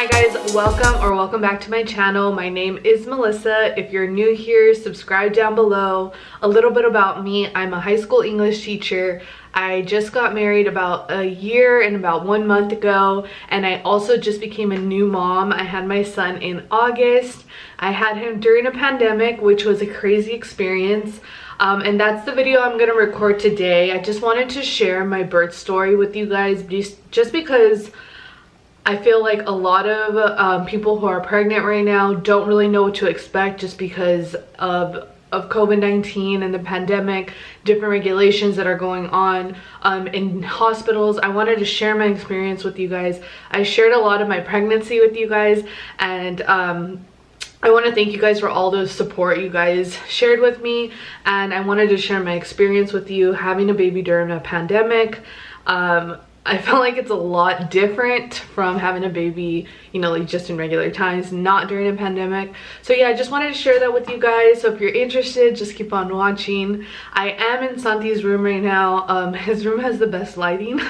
Hi guys, welcome back to my channel. My name is Melissa. If you're new here, subscribe down below. A little bit about me: I'm a high school English teacher. I just got married about a year and about 1 month ago, and I also just became a new mom. I had my son in August. I had him during a pandemic, which was a crazy experience. And that's the video I'm gonna record today. I just wanted to share my birth story with you guys just because I feel like a lot of people who are pregnant right now don't really know what to expect just because of COVID-19 and the pandemic, different regulations that are going on in hospitals. I wanted to share my experience with you guys. I shared a lot of my pregnancy with you guys, and I want to thank you guys for all the support you guys shared with me, and I wanted to share my experience with you having a baby during a pandemic. I feel like it's a lot different from having a baby, you know, like just in regular times, not during a pandemic. So yeah, I just wanted to share that with you guys. So if you're interested, just keep on watching. I am in Santi's room right now. His room has the best lighting.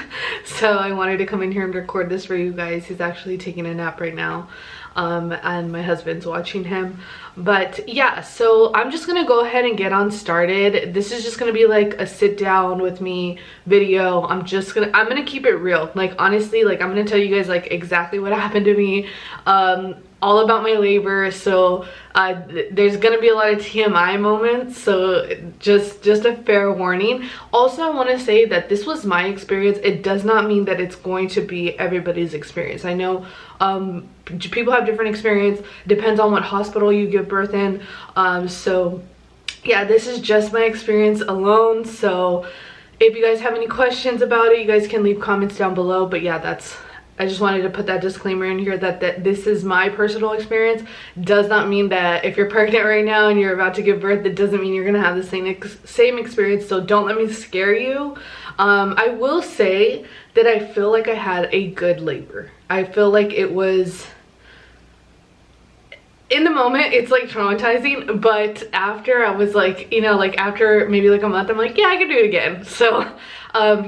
So I wanted to come in here and record this for you guys. He's actually taking a nap right now. And my husband's watching him. But yeah, so I'm just gonna go ahead and get on started. This is just gonna be like a sit down with me video. I'm gonna keep it real. Like honestly, like I'm gonna tell you guys like exactly what happened to me, all about my labor. So there's gonna be a lot of TMI moments, so just a fair warning. Also, I want to say that this was my experience. It does not mean that it's going to be everybody's experience. I know people have different experience, depends on what hospital you give birth in. So yeah, this is just my experience alone. So if you guys have any questions about it, you guys can leave comments down below. But yeah, I just wanted to put that disclaimer in here that this is my personal experience. Does not mean that if you're pregnant right now and you're about to give birth, that doesn't mean you're gonna have the same experience. So don't let me scare you. I will say that I feel like I had a good labor. I feel like it was, in the moment it's like traumatizing, but after I was like, you know, like after maybe like a month, I'm like, yeah, I can do it again. So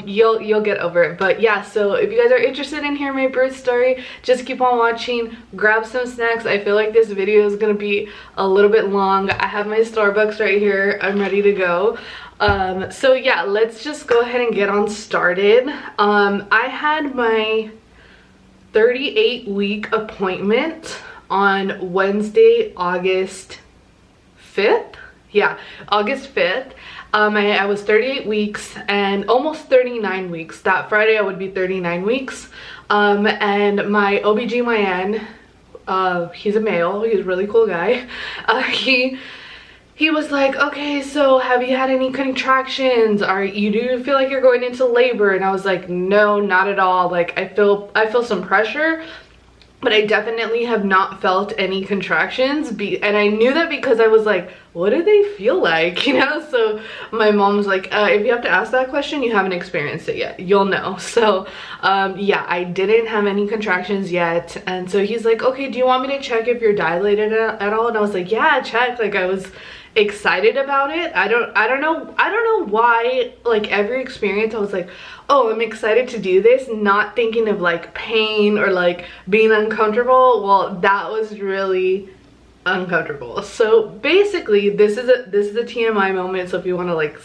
you'll get over it. But yeah, so if you guys are interested in hearing my birth story, just keep on watching, grab some snacks. I feel like this video is gonna be a little bit long. I have my Starbucks right here, I'm ready to go. So yeah, let's just go ahead and get on started. I had my 38-week appointment on Wednesday, August 5th. Yeah, August 5th. I was 38 weeks and almost 39 weeks. That Friday I would be 39 weeks. And my OBGYN, he's a male, he's a really cool guy. He was like, okay, so have you had any contractions? Do you feel like you're going into labor? And I was like, no, not at all. Like I feel some pressure, but I definitely have not felt any contractions. And I knew that because I was like, what do they feel like? You know? So my mom was like, if you have to ask that question, you haven't experienced it yet. You'll know. So yeah, I didn't have any contractions yet. And so he's like, okay, do you want me to check if you're dilated at all? And I was like, yeah, check. Like I was excited about it. I don't know why. Like every experience I was like, oh, I'm excited to do this, not thinking of like pain or like being uncomfortable. Well, that was really uncomfortable. So basically this is a TMI moment. So if you want to like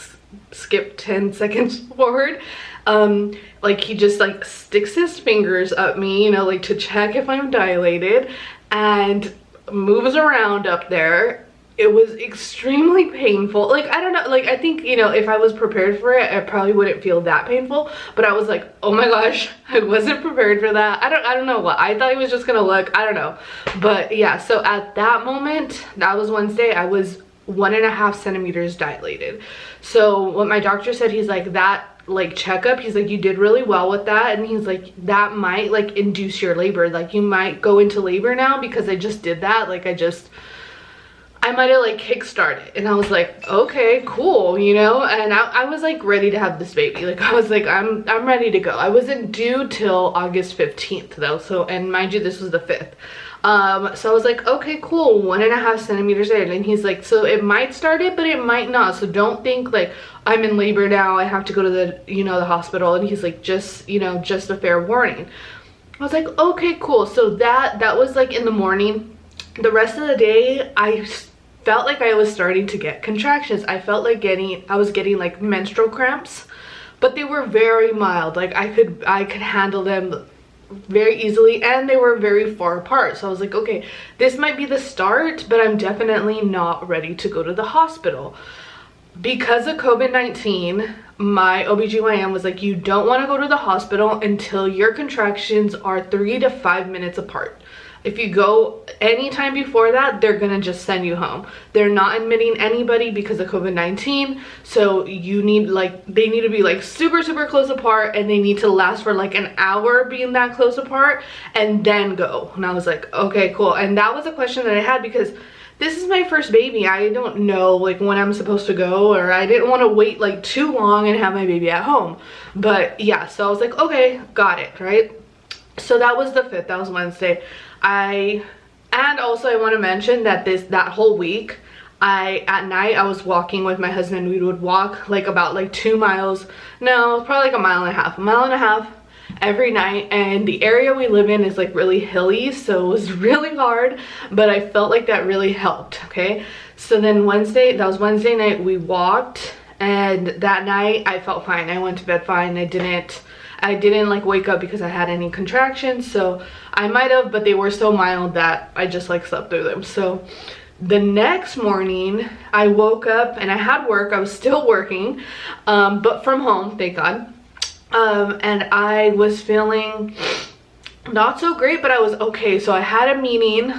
skip 10 seconds forward, like he just like sticks his fingers up me, you know, like to check if I'm dilated, and moves around up there. It was extremely painful. Like I don't know, like I think, you know, if I was prepared for it, I probably wouldn't feel that painful, but I was like, oh my gosh, I wasn't prepared for that. I don't know what I thought he was just gonna look, I don't know. But yeah, so at that moment, that was Wednesday, I was 1.5 centimeters dilated. So what my doctor said, he's like, that like checkup, he's like, you did really well with that, and he's like, that might like induce your labor, like you might go into labor now because I just did that. Like I might have like kickstarted. And I was like, okay, cool, you know. And I was like ready to have this baby. Like I was like, I'm ready to go. I wasn't due till August 15th though. So, and mind you, this was the 5th. So I was like, okay, cool, 1.5 centimeters in. And he's like, so it might start it, but it might not. So don't think like I'm in labor now, I have to go to the, you know, the hospital. And he's like, just, you know, just a fair warning. I was like, okay, cool. So that was like in the morning. The rest of the day, I felt like I was starting to get contractions. I felt like I was getting like menstrual cramps, but they were very mild. Like I could handle them very easily, and they were very far apart. So I was like, okay, this might be the start, but I'm definitely not ready to go to the hospital. Because of COVID-19, my OBGYN was like, you don't want to go to the hospital until your contractions are 3 to 5 minutes apart. If you go anytime before that, they're gonna just send you home. They're not admitting anybody because of COVID-19. So you need they need to be like super close apart, and they need to last for like an hour being that close apart, and then go. And I was like, okay, cool. And that was a question that I had because this is my first baby. I don't know like when I'm supposed to go, or I didn't want to wait like too long and have my baby at home. But yeah, so I was like, okay, got it, right? So that was the 5th, that was Wednesday. And also I want to mention that that whole week, at night I was walking with my husband. We would walk like about like 2 miles, no, probably like a mile and a half every night. And the area we live in is like really hilly, so it was really hard, but I felt like that really helped. Okay, so then that was Wednesday night, we walked, and that night I felt fine. I went to bed fine. I didn't like wake up because I had any contractions. So I might have, but they were so mild that I just like slept through them. So the next morning I woke up and I had work. I was still working, but from home, thank God. And I was feeling not so great, but I was okay. So I had a meeting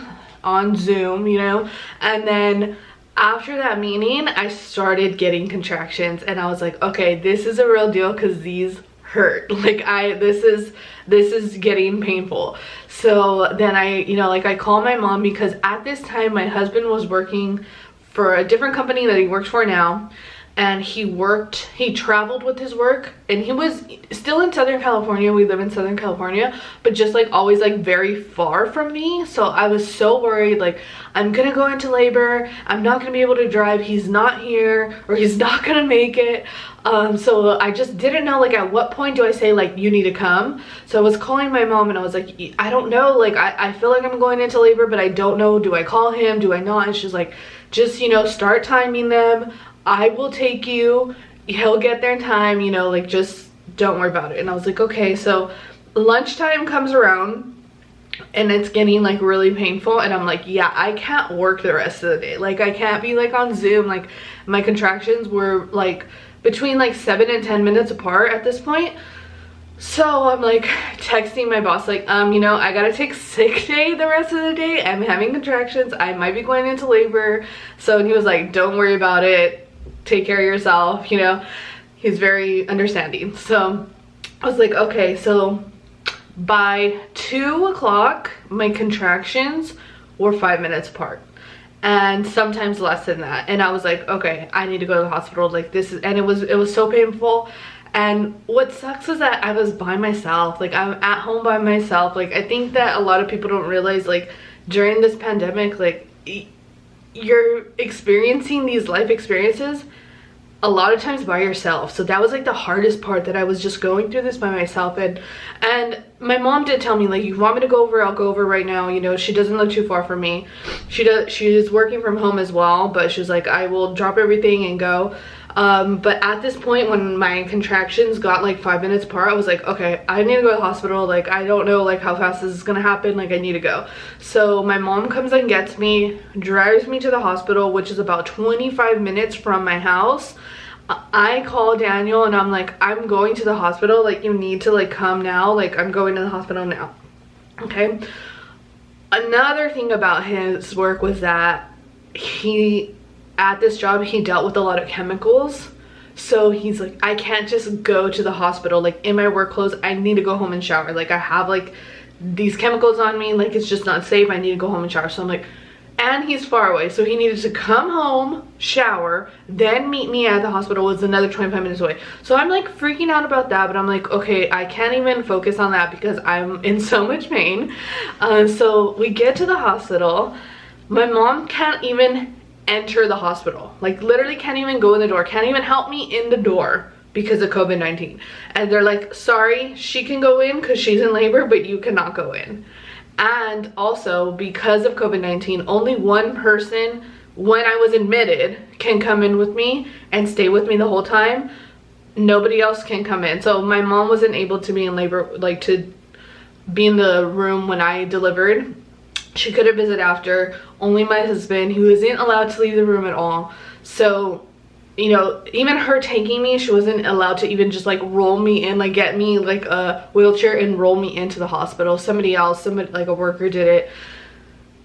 on Zoom, you know, and then after that meeting I started getting contractions, and I was like, okay, this is a real deal because these hurt. Like this is getting painful. So then I called my mom, because at this time my husband was working for a different company that he works for now, and he traveled with his work, and he was still in Southern California. We live in Southern California, but just like always like very far from me. So I was so worried, like I'm gonna go into labor, I'm not gonna be able to drive, he's not here, or he's not gonna make it. So I just didn't know like at what point do I say like you need to come. So I was calling my mom and I was like, I don't know, like I feel like I'm going into labor, but I don't know, do I call him, do I not? And she's like, just, you know, start timing them, I will take you, he'll get there in time, you know, like just don't worry about it. And I was like, okay. So lunchtime comes around and it's getting like really painful, and I'm like, yeah, I can't work the rest of the day. Like I can't be like on Zoom. Like my contractions were like between like 7 and 10 minutes apart at this point. So I'm like texting my boss like, you know, I gotta take sick day the rest of the day, I'm having contractions, I might be going into labor. So, and he was like, don't worry about it, take care of yourself, you know. He's very understanding. So I was like, okay. So by 2 o'clock my contractions were 5 minutes apart, and sometimes less than that. And I was like, okay, I need to go to the hospital. Like this is, and it was so painful. And what sucks is that I was by myself. Like I'm at home by myself. Like I think that a lot of people don't realize, like during this pandemic, like you're experiencing these life experiences a lot of times by yourself. So that was like the hardest part, that I was just going through this by myself. And my mom did tell me, like, you want me to go over, I'll go over right now, you know. She doesn't live too far from me. She is working from home as well, but she was like, I will drop everything and go. But at this point, when my contractions got like 5 minutes apart, I was like, okay, I need to go to the hospital. Like I don't know like how fast this is gonna happen, like I need to go. So my mom comes and gets me, drives me to the hospital, which is about 25 minutes from my house. I call Daniel and I'm like, I'm going to the hospital, like you need to like come now, like I'm going to the hospital now. Okay. Another thing about his work was that at this job he dealt with a lot of chemicals. So he's like, I can't just go to the hospital like in my work clothes, I need to go home and shower. Like I have like these chemicals on me, like it's just not safe, I need to go home and shower. So I'm like, and he's far away, so he needed to come home, shower, then meet me at the hospital. It's another 25 minutes away. So I'm like freaking out about that, but I'm like, okay, I can't even focus on that because I'm in so much pain. So we get to the hospital. My mom can't even enter the hospital, like literally can't even go in the door, can't even help me in the door because of COVID-19. And they're like, sorry, she can go in because she's in labor, but you cannot go in. And also because of COVID-19, only one person when I was admitted can come in with me and stay with me the whole time. Nobody else can come in. So my mom wasn't able to be in labor, like to be in the room when I delivered. She couldn't visit after. Only my husband, who isn't allowed to leave the room at all. So, you know, even her taking me, she wasn't allowed to even just like roll me in, like get me like a wheelchair and roll me into the hospital. Somebody like a worker did it.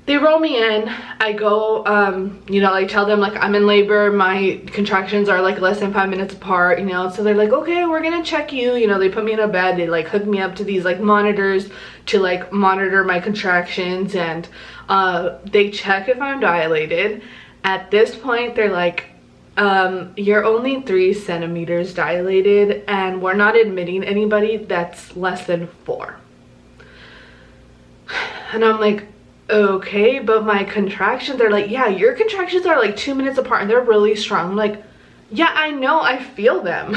They roll me in. I go, you know, I tell them like I'm in labor, my contractions are like less than 5 minutes apart, you know. So they're like, okay, we're gonna check you. You know, they put me in a bed, they like hook me up to these like monitors to like monitor my contractions, and they check if I'm dilated. At this point, they're like, you're only 3 centimeters dilated, and we're not admitting anybody that's less than 4. And I'm like, okay, but my contractions, they're like, yeah, your contractions are like 2 minutes apart and they're really strong. I'm like, yeah, I know, I feel them.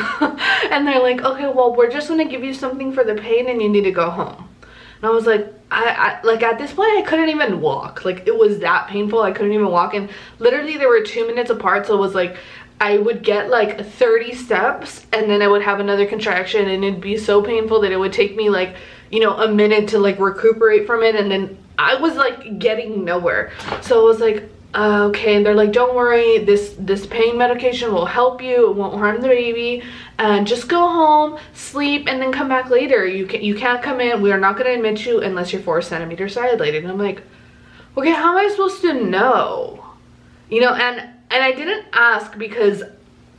And they're like, okay, well, we're just gonna give you something for the pain and you need to go home. And I was like, I like at this point I couldn't even walk. Like it was that painful, I couldn't even walk. And literally they were 2 minutes apart, so it was like I would get like 30 steps and then I would have another contraction, and it'd be so painful that it would take me like, you know, a minute to like recuperate from it, and then I was like getting nowhere. So I was like, okay. And they're like, don't worry, this pain medication will help you, it won't harm the baby, and just go home, sleep, and then come back later. You can't come in, we are not going to admit you unless you're 4 centimeters dilated. And I'm like, okay, how am I supposed to know? You know, and I didn't ask because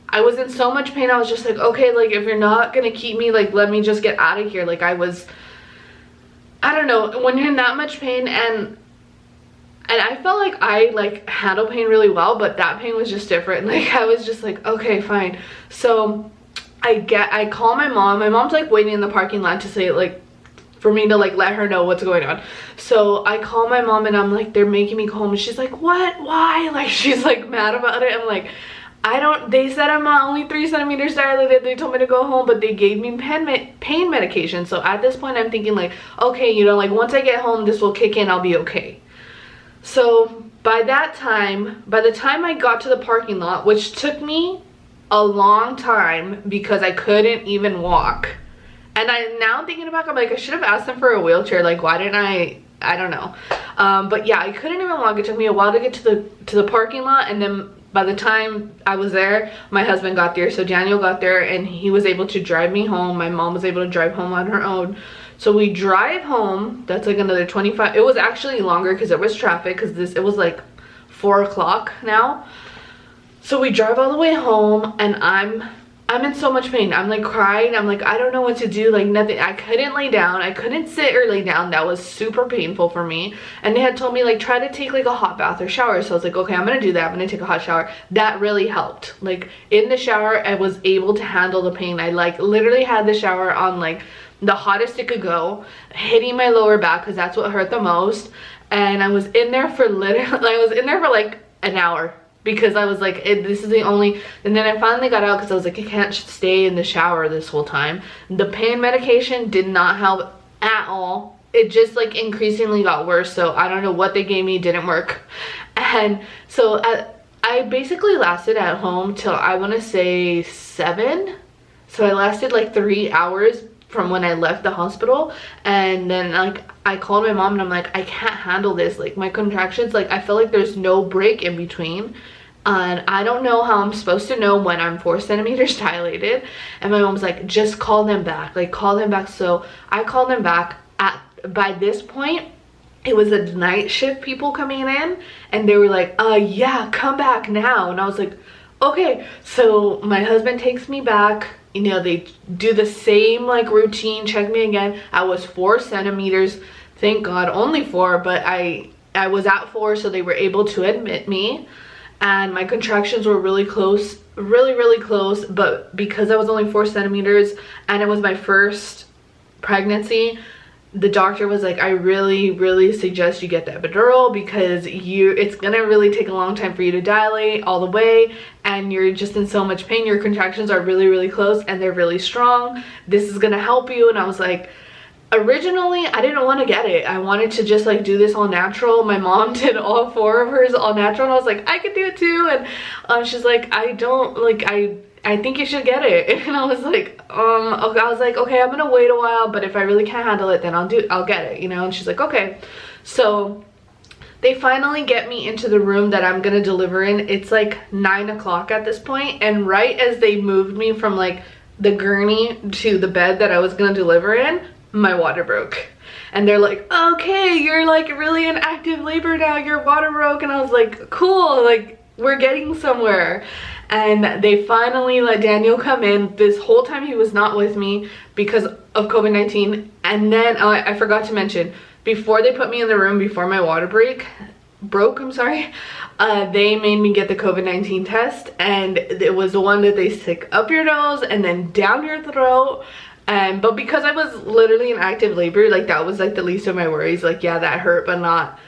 I was in so much pain. I was just like, okay, like if you're not gonna keep me, like let me just get out of here. Like I don't know, when you're in that much pain, and I felt like I like handle pain really well, but that pain was just different. Like I was just like, okay, fine. So I call my mom. My mom's like waiting in the parking lot to say like for me to like let her know what's going on. So I call my mom and I'm like, they're making me go home. And she's like, what, why? Like she's like mad about it. I'm like, they said I'm only 3 centimeters dilated. They told me to go home, but they gave me pain medication. So at this point I'm thinking like, okay, you know, like once I get home this will kick in, I'll be okay. So by the time I got to the parking lot, which took me a long time because I couldn't even walk. And now thinking back, I'm like, I should have asked them for a wheelchair. Like why didn't I don't know. But yeah, I couldn't even walk. It took me a while to get to the parking lot, and then by the time I was there, my husband got there. So Daniel got there and he was able to drive me home. My mom was able to drive home on her own. So we drive home. That's like another 25. It was actually longer because there was traffic, because it was like 4 o'clock now. So we drive all the way home and I'm in so much pain. I'm like crying. I'm like, I don't know what to do. Like nothing. I couldn't lay down. I couldn't sit or lay down. That was super painful for me. And they had told me like try to take like a hot bath or shower. So I was like, okay, I'm gonna do that. I'm gonna take a hot shower. That really helped. Like in the shower I was able to handle the pain. I like literally had the shower on like the hottest it could go, hitting my lower back because that's what hurt the most. And I was in there for like an hour. Because I was like, this is the only, and then I finally got out because I was like, I can't stay in the shower this whole time. The pain medication did not help at all. It just like increasingly got worse. So I don't know what they gave me, didn't work. And so I basically lasted at home till I want to say 7. So I lasted like 3 hours from when I left the hospital. And then like I called my mom and I'm like, I can't handle this. Like my contractions, like I feel like there's no break in between. And I don't know how I'm supposed to know when I'm 4 centimeters dilated. And my mom's like, just call them back. Like call them back. So I called them back. By this point, it was a night shift people coming in. And they were like, yeah, come back now. And I was like, okay. So my husband takes me back. You know, they do the same like routine, check me again. I was 4 centimeters, thank God, only 4, but I was at 4, so they were able to admit me. And my contractions were really close, really close, but because I was only 4 centimeters and it was my first pregnancy, the doctor was like, I really suggest you get the epidural because it's gonna really take a long time for you to dilate all the way, and you're just in so much pain. Your contractions are really close and they're really strong. This is gonna help you. And I was like, originally I didn't want to get it. I wanted to just like do this all natural. My mom did all 4 of hers all natural, and I was like, I could do it too. And she's like, I think you should get it. And I was like, okay. I was like, okay, I'm gonna wait a while, but if I really can't handle it, then I'll get it, you know? And she's like, okay. So they finally get me into the room that I'm gonna deliver in. It's like 9 o'clock at this point, and right as they moved me from like the gurney to the bed that I was gonna deliver in, my water broke. And they're like, okay, you're like really in active labor now, your water broke. And I was like, cool, like we're getting somewhere. And they finally let Daniel come in. This whole time he was not with me because of COVID-19. And then I forgot to mention, before they put me in the room, before my water broke, I'm sorry, they made me get the COVID-19 test, and it was the one that they stick up your nose and then down your throat. But because I was literally in active labor, like that was like the least of my worries. Like, yeah, that hurt, but not,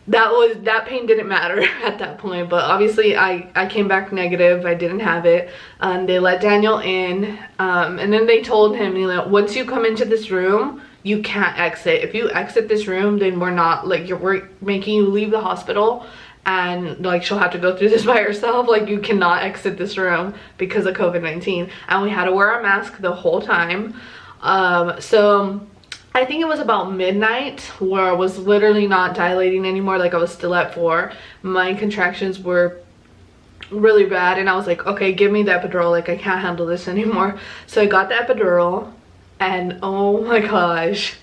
that pain didn't matter at that point. But obviously I came back negative. I didn't have it. They let Daniel in, and then they told him, you know, once you come into this room, you can't exit. If you exit this room, then we're making you leave the hospital, and like she'll have to go through this by herself. Like, you cannot exit this room because of COVID-19. And we had to wear a mask the whole time. So I think it was about midnight where I was literally not dilating anymore. Like, I was still at 4. My contractions were really bad, and I was like, okay, give me the epidural. Like, I can't handle this anymore. So I got the epidural, and oh my gosh,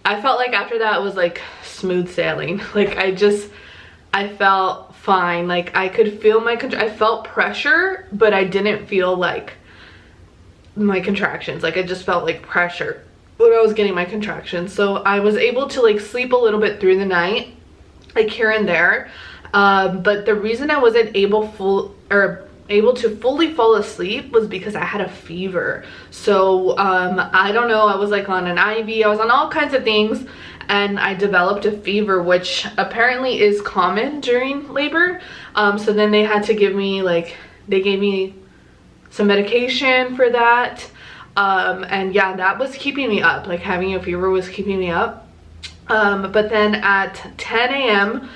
I felt like after that it was like smooth sailing. Like, I felt fine. Like, I could feel I felt pressure, but I didn't feel like my contractions. Like, I just felt like pressure when I was getting my contractions. So I was able to like sleep a little bit through the night, like here and there. But the reason I wasn't able to fully fall asleep was because I had a fever. So I don't know, I was like on an IV, I was on all kinds of things, and I developed a fever, which apparently is common during labor. So then they had to give me they gave me some medication for that. And yeah, that was keeping me up. Like, having a fever was keeping me up. But then at 10 a.m.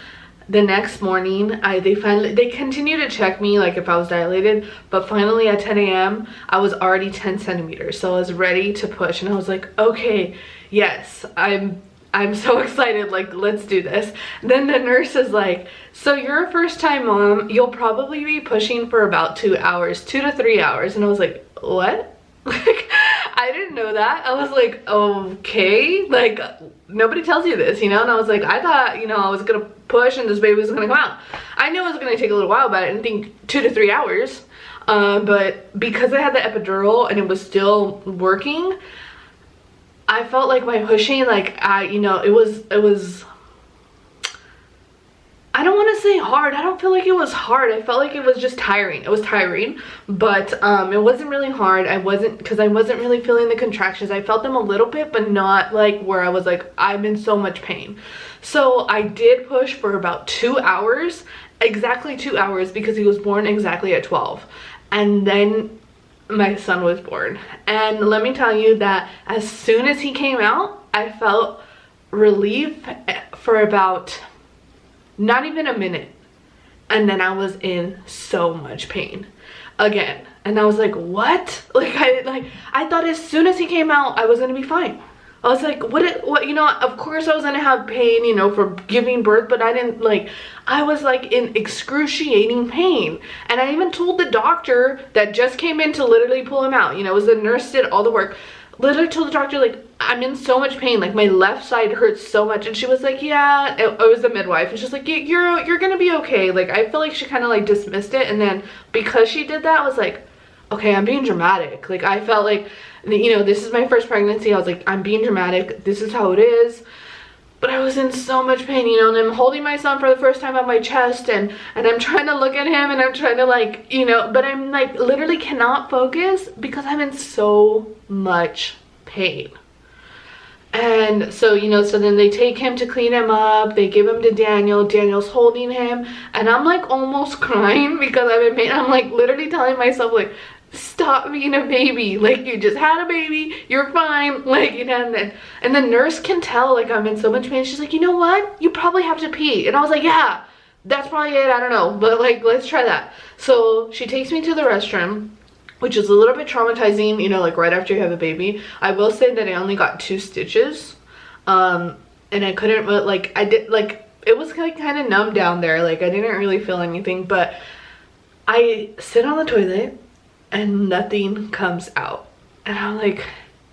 the next morning, they continued to check me like if I was dilated, but finally at 10 a.m. I was already 10 centimeters. So I was ready to push, and I was like, okay, yes, I'm so excited, like, let's do this. Then the nurse is like, so you're a first-time mom, you'll probably be pushing for about 2 hours, 2 to 3 hours. And I was like, what? Like, I didn't know that. I was like, okay, like, nobody tells you this, you know? And I was like, I thought, you know, I was gonna push and this baby was gonna come out. I knew it was gonna take a little while, but I didn't think 2 to 3 hours. But because I had the epidural and it was still working, I felt like my pushing, like, you know, it was, I don't want to say hard. I don't feel like it was hard. I felt like it was just tiring. It was tiring, but it wasn't really hard. Because I wasn't really feeling the contractions. I felt them a little bit, but not like where I was like, I'm in so much pain. So I did push for about 2 hours, exactly 2 hours, because he was born exactly at 12. And then my son was born, and let me tell you that as soon as he came out, I felt relief for about not even a minute, and then I was in so much pain again. And I was like, what? Like, I thought as soon as he came out I was gonna be fine. I was like, what, you know, of course I was gonna have pain, you know, for giving birth, but I didn't, like, I was like in excruciating pain. And I even told the doctor that just came in to literally pull him out, you know, it was the nurse did all the work, literally told the doctor, like, I'm in so much pain, like my left side hurts so much. And she was like, yeah, it was the midwife, and she's like, you're gonna be okay. Like, I feel like she kind of like dismissed it, and then because she did that, I was like, okay, I'm being dramatic. Like, I felt like, you know, this is my first pregnancy. I was like, I'm being dramatic. This is how it is. But I was in so much pain, you know, and I'm holding my son for the first time on my chest, and I'm trying to look at him, and I'm trying to, like, you know, but I'm like literally cannot focus because I'm in so much pain. And so, you know, so then they take him to clean him up. They give him to Daniel. Daniel's holding him. And I'm like almost crying because I'm like literally telling myself like, stop being a baby. Like, you just had a baby. You're fine. Like, you know, and the nurse can tell like I'm in so much pain. She's like, you know what? You probably have to pee. And I was like, yeah, that's probably it. I don't know. But like, let's try that. So she takes me to the restroom, which is a little bit traumatizing, you know, like right after you have a baby. I will say that I only got 2 stitches. And I couldn't, like, I did, like, it was like kind of numb down there. Like, I didn't really feel anything, but I sit on the toilet and nothing comes out. And I'm like,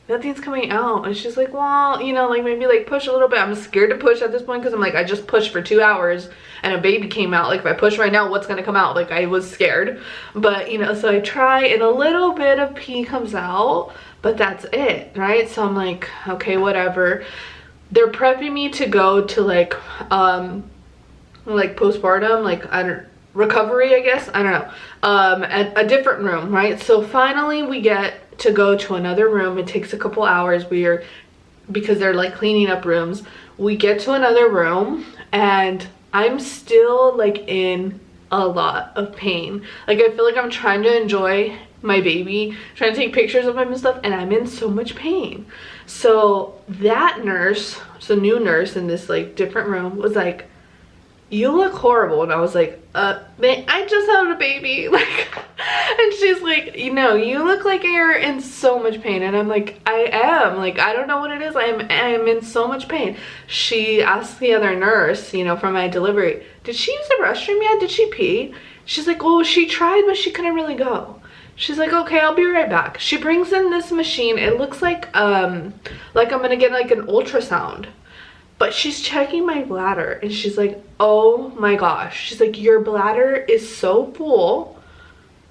nothing's coming out. And she's like, well, you know, like maybe like push a little bit. I'm scared to push at this point because I'm like, I just pushed for 2 hours and a baby came out. Like, if I push right now, what's gonna come out? Like, I was scared. But, you know, so I try and a little bit of pee comes out, but that's it, right? So I'm like, okay, whatever. They're prepping me to go to like postpartum, like, I don't, recovery, I guess, I don't know, at a different room, right? So finally we get to go to another room. It takes a couple hours. Because they're like cleaning up rooms, we get to another room and I'm still like in a lot of pain. Like, I feel like I'm trying to enjoy my baby, trying to take pictures of him and stuff, and I'm in so much pain. So that nurse, so new nurse in this like different room, was like, you look horrible. And I was like, man, I just had a baby. Like, and she's like, you know, you look like you're in so much pain. And I'm like, I am. Like, I don't know what it is. I am in so much pain. She asked the other nurse, you know, from my delivery, did she use the restroom yet? Did she pee? She's like, oh, she tried, but she couldn't really go. She's like, okay, I'll be right back. She brings in this machine. It looks like I'm gonna get like an ultrasound. But she's checking my bladder and she's like, oh my gosh. She's like, your bladder is so full.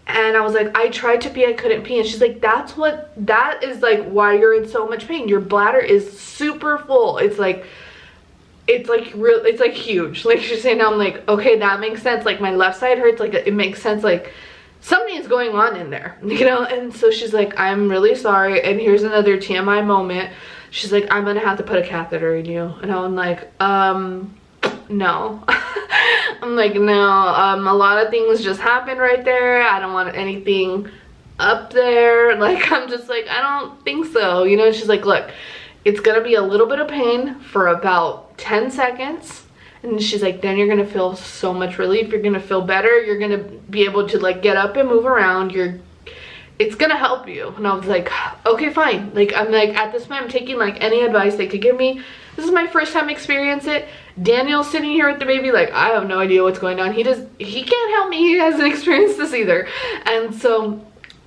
And I was like, I tried to pee, I couldn't pee. And she's like, that is like why you're in so much pain. Your bladder is super full. It's like huge. Like, she's saying, I'm like, okay, that makes sense. Like, my left side hurts. Like, it makes sense. Like, something is going on in there, you know? And so she's like, I'm really sorry. And here's another TMI moment. She's like, I'm gonna have to put a catheter in you. And I'm like, no. I'm like, no, a lot of things just happened right there. I don't want anything up there. Like, I'm just like, I don't think so, you know? She's like, look, it's gonna be a little bit of pain for about 10 seconds. And she's like, then you're gonna feel so much relief. You're gonna feel better. You're gonna be able to like get up and move around. It's gonna help you. And I was like, okay, fine. Like, I'm like, at this point, I'm taking like any advice they could give me. This is my first time experience it. Daniel's sitting here with the baby, like, I have no idea what's going on. He can't help me. He hasn't experienced this either. And so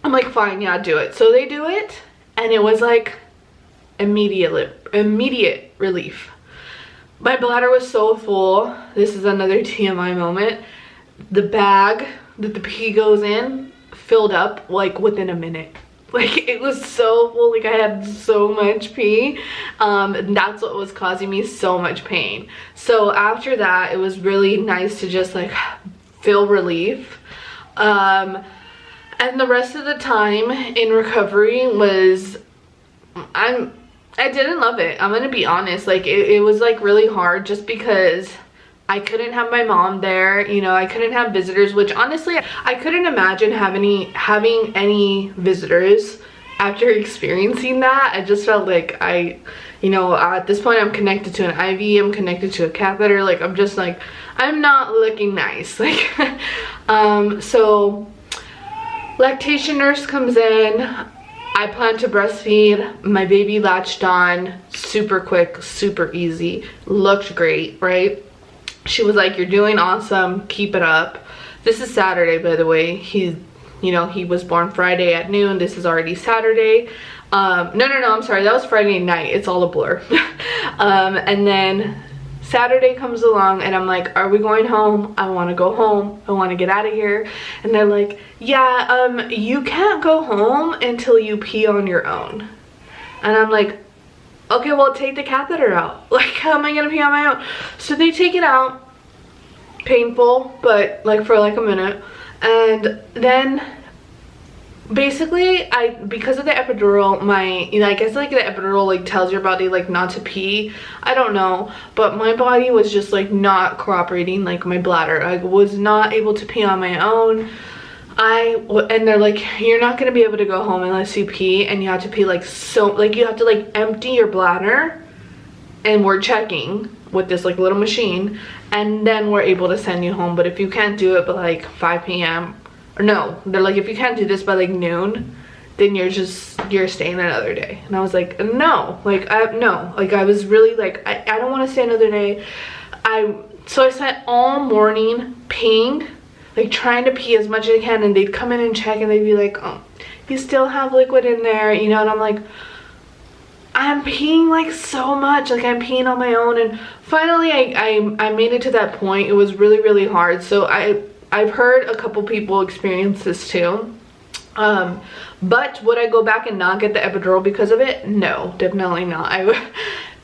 I'm like, fine, yeah, do it. So they do it, and it was like immediate relief. My bladder was so full. This is another TMI moment. The bag that the pee goes in filled up like within a minute. Like, it was so full. Like, I had so much pee, and that's what was causing me so much pain. So after that, it was really nice to just like feel relief. And the rest of the time in recovery was, I didn't love it. I'm gonna be honest. Like, it was like really hard just because I couldn't have my mom there, you know. I couldn't have visitors, which honestly I couldn't imagine having any visitors after experiencing that. I just felt like you know, at this point I'm connected to an IV, I'm connected to a catheter. Like, I'm just like, I'm not looking nice. Like, so lactation nurse comes in. I plan to breastfeed. My baby latched on super quick, super easy, looked great, right? She was like, you're doing awesome, keep it up. This is Saturday, by the way. He was born Friday at noon. This is already Saturday. No, I'm sorry, that was Friday night. It's all a blur. And then Saturday comes along and I'm like, are we going home? I want to go home. I want to get out of here. And they're like, yeah, you can't go home until you pee on your own. And I'm like, okay, well, take the catheter out. Like, how am I gonna pee on my own? So they take it out. Painful, but like for like a minute. And then basically because of the epidural, my, I guess like the epidural like tells your body like not to pee, I don't know, but my body was just like not cooperating, like my bladder, I was not able to pee on my own. And they're like, you're not gonna be able to go home unless you pee, and you have to pee like, so like you have to like empty your bladder, and we're checking with this like little machine, and then we're able to send you home. But if you can't do it by like 5 p.m. or no, they're like, if you can't do this by like noon, then you're staying another day. And I was like, no, like no, like I was really like, I don't want to stay another day. So I spent all morning peeing, like trying to pee as much as I can, and they'd come in and check and they'd be like, oh, you still have liquid in there, you know. And I'm like, I'm peeing like so much, like I'm peeing on my own. And finally I made it to that point. It was really, really hard. So I've heard a couple people experience this too. But would I go back and not get the epidural because of it? No, definitely not.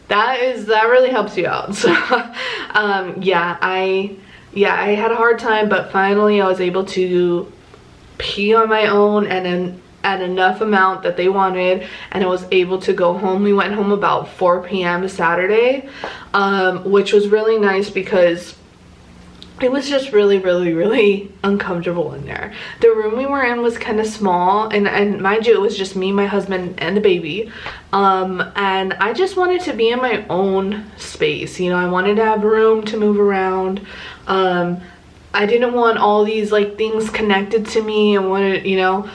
That really helps you out. So yeah, I had a hard time, but finally I was able to pee on my own, and then at enough amount that they wanted, and I was able to go home. We went home about 4 p.m. Saturday, which was really nice because it was just really, really, really uncomfortable in there. The room we were in was kind of small, and mind you, it was just me, my husband, and the baby. And I just wanted to be in my own space, you know. I wanted to have room to move around. I didn't want all these like things connected to me, and wanted, you know.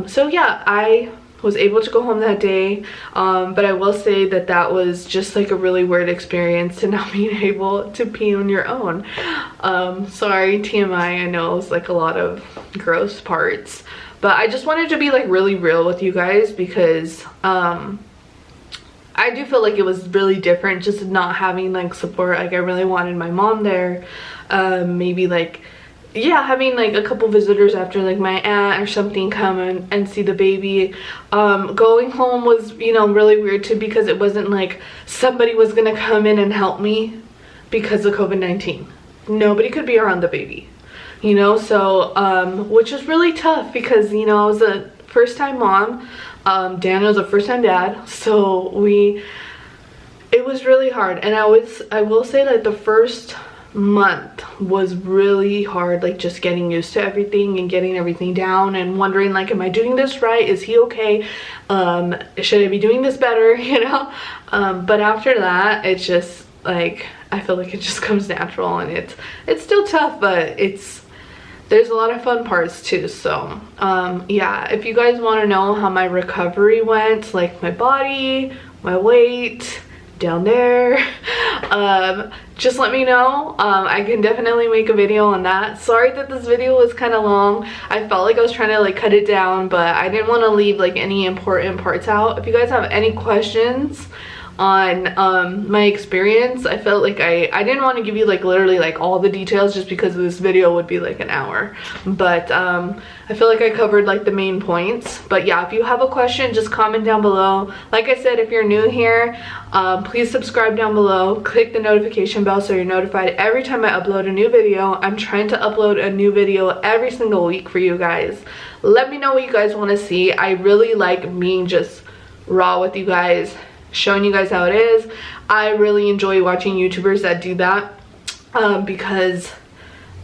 So yeah, I was able to go home that day, but I will say that that was just like a really weird experience to not being able to pee on your own. Sorry, TMI, I know it's like a lot of gross parts, but I just wanted to be like really real with you guys because I do feel like it was really different just not having like support. Like I really wanted my mom there, maybe like, yeah, having like a couple visitors after like my aunt or something come and see the baby. Going home was, you know, really weird too, because it wasn't like somebody was gonna come in and help me because of COVID-19. Nobody could be around the baby, you know. So which was really tough because, you know, I was a first-time mom. Dan was a first-time dad, so it was really hard. And I will say that the first month was really hard, like just getting used to everything and getting everything down and wondering like, am I doing this right? Is he okay? Should I be doing this better? You know. But after that, it's just like, I feel like it just comes natural, and it's still tough, but there's a lot of fun parts too. So yeah, if you guys want to know how my recovery went, like my body, my weight down there, just let me know. I can definitely make a video on that. Sorry that this video was kind of long. I felt like I was trying to like cut it down, but I didn't want to leave like any important parts out. If you guys have any questions on my experience, I felt like I didn't want to give you like literally like all the details, just because this video would be like an hour, but I feel like I covered like the main points. But yeah, if you have a question, just comment down below. Like I said, if you're new here, please subscribe down below, click the notification bell so you're notified every time I upload a new video. I'm trying to upload a new video every single week for you guys. Let me know what you guys want to see. I really like being just raw with you guys, showing you guys how it is. I really enjoy watching YouTubers that do that, because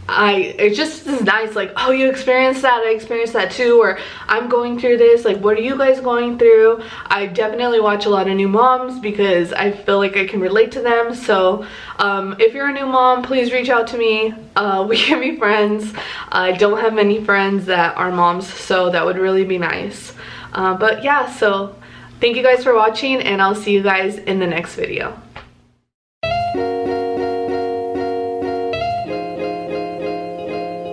it just is nice, like, oh, you experienced that, I experienced that too, or I'm going through this, like, what are you guys going through? I definitely watch a lot of new moms because I feel like I can relate to them. So if you're a new mom, please reach out to me. We can be friends. I don't have many friends that are moms, so that would really be nice. But yeah, so thank you guys for watching, and I'll see you guys in the next video.